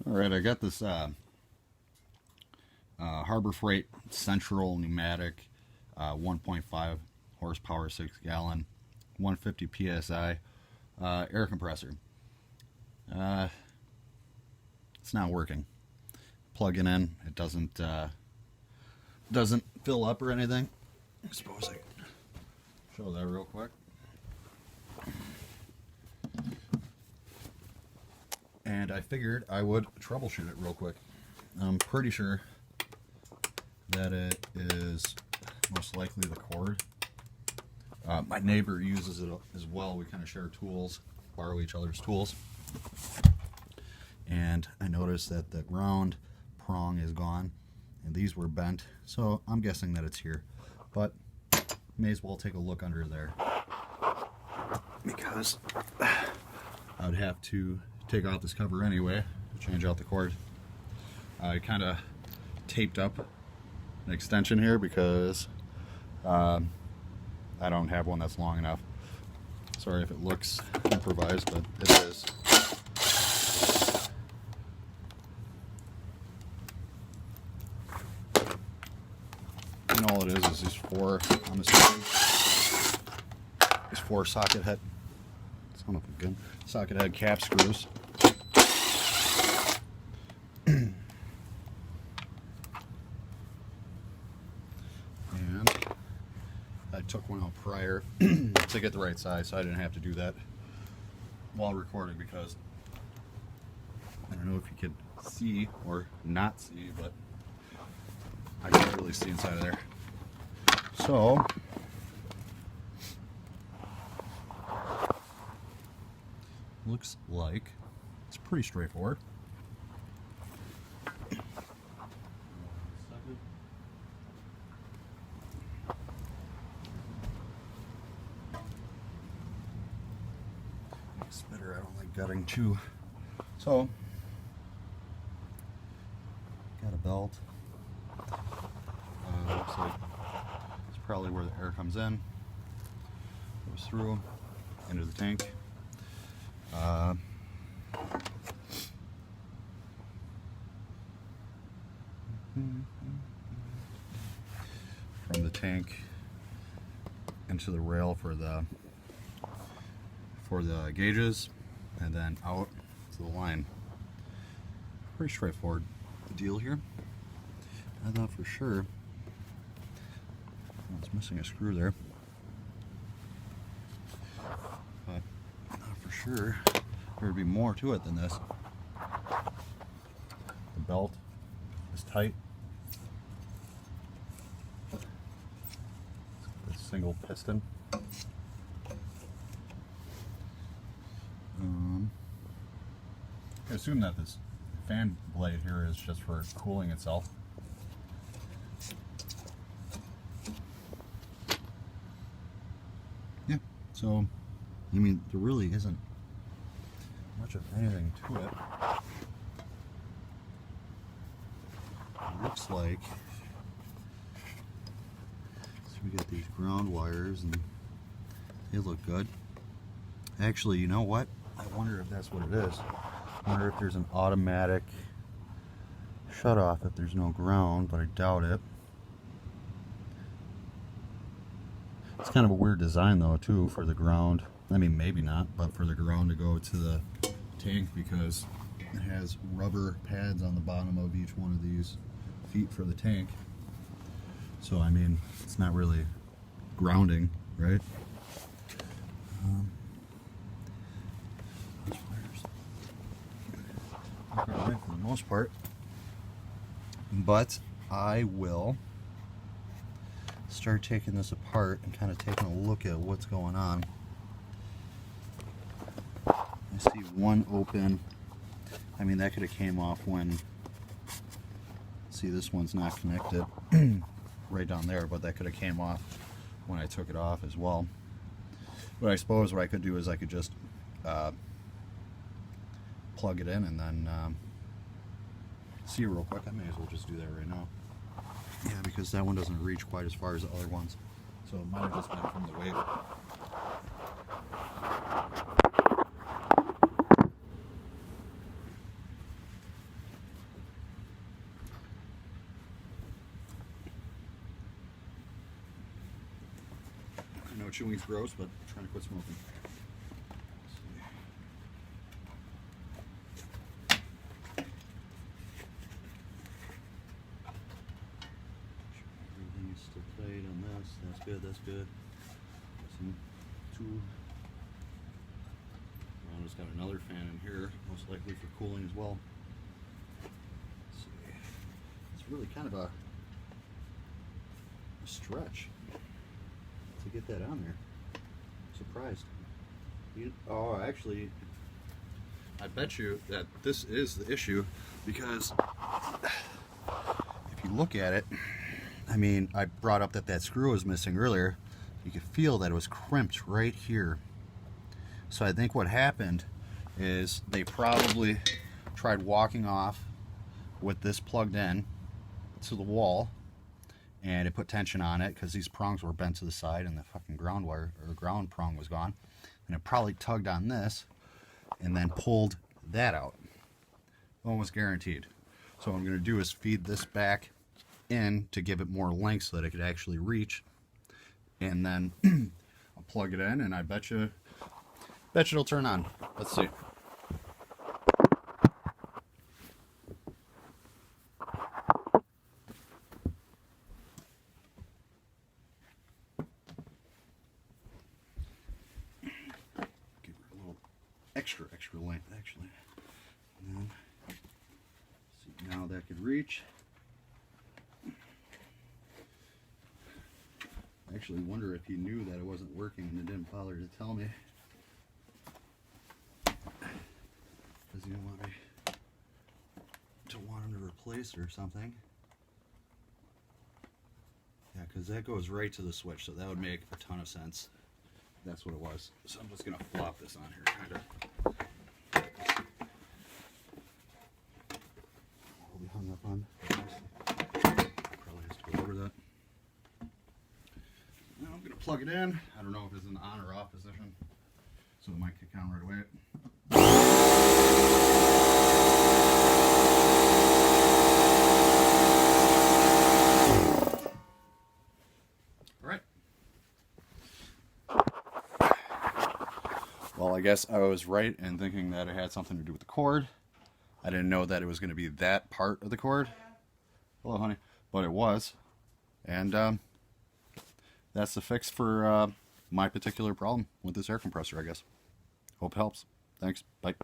Alright, I got this Harbor Freight Central Pneumatic 1.5 horsepower, 6 gallon, 150 psi air compressor. It's not working. Plug it in, it doesn't fill up or anything. I suppose I can show that real quick. And I figured I would troubleshoot it real quick. I'm pretty sure that it is most likely the cord. My neighbor uses it as well. We kind of share tools, borrow each other's tools. And I noticed that the ground prong is gone and these were bent, so I'm guessing that it's here. But may as well take a look under there, because I'd have to take off this cover anyway, change out the cord. I kind of taped up an extension here because I don't have one that's long enough. Sorry if it looks improvised, but it is. And all it is these four, I'm assuming, these four socket head, son of a gun, socket head cap screws. And I took one out prior to get the right size, so I didn't have to do that while recording, because I don't know if you could see or not see, but I can't really see inside of there. So looks like it's pretty straightforward. Spitter, I don't like gutting too. So got a belt. Looks like it's probably where the air comes in, goes through into the tank. From the tank into the rail for the gauges, and then out to the line. Pretty straightforward deal here. I thought for sure, well, it's missing a screw there, but I thought for sure there would be more to it than this. The belt is tight. It's a single piston. I assume that this fan blade here is just for cooling itself. Yeah, so I mean, there really isn't much of anything to it. It looks like, so we got these ground wires and they look good. Actually, you know what? I wonder if that's what it is. I wonder if there's an automatic shut off if there's no ground, but I doubt it. It's kind of a weird design though too for the ground. I mean, maybe not, but for the ground to go to the tank, because it has rubber pads on the bottom of each one of these feet for the tank. So I mean, it's not really grounding, right? Right, for the most part, but I will start taking this apart and kind of taking a look at what's going on. I see one open. I mean, that could have came off when, see, this one's not connected right down there, but that could have came off when I took it off as well. But I suppose what I could do is I could just plug it in and then see it real quick. I may as well just do that right now. Yeah, because that one doesn't reach quite as far as the other ones, so it might have just been from the weight. chewing's gross, but I'm trying to quit smoking. Everything is still tight on this. That's good. That's good. Some two. I just got another fan in here, most likely for cooling as well. Let's see. It's really kind of a stretch to get that on there. I'm surprised. Oh, actually, I bet you that this is the issue, because if you look at it, I mean, I brought up that screw was missing earlier. You could feel that it was crimped right here. So I think what happened is they probably tried walking off with this plugged in to the wall, and it put tension on it because these prongs were bent to the side and the fucking ground wire or ground prong was gone, and it probably tugged on this and then pulled that out. Almost guaranteed. So what I'm going to do is feed this back in to give it more length so that it could actually reach, and then I'll plug it in, and I bet you it'll turn on. Let's see. Give her a little extra length, actually. And then, see, now that could reach. I actually wonder if he knew that it wasn't working and didn't bother to tell me. Does he want me to want him to replace it or something? Yeah, because that goes right to the switch, so that would make a ton of sense. That's what it was. So I'm just going to flop this on here, kind of. I'll be hung up on. Probably has to go over that. Now I'm going to plug it in. I don't know if it's in the on or off position, so it might kick on right away. Well, I guess I was right in thinking that it had something to do with the cord. I didn't know that it was going to be that part of the cord. Hello, honey. But it was. And that's the fix for my particular problem with this air compressor, I guess. Hope it helps. Thanks. Bye.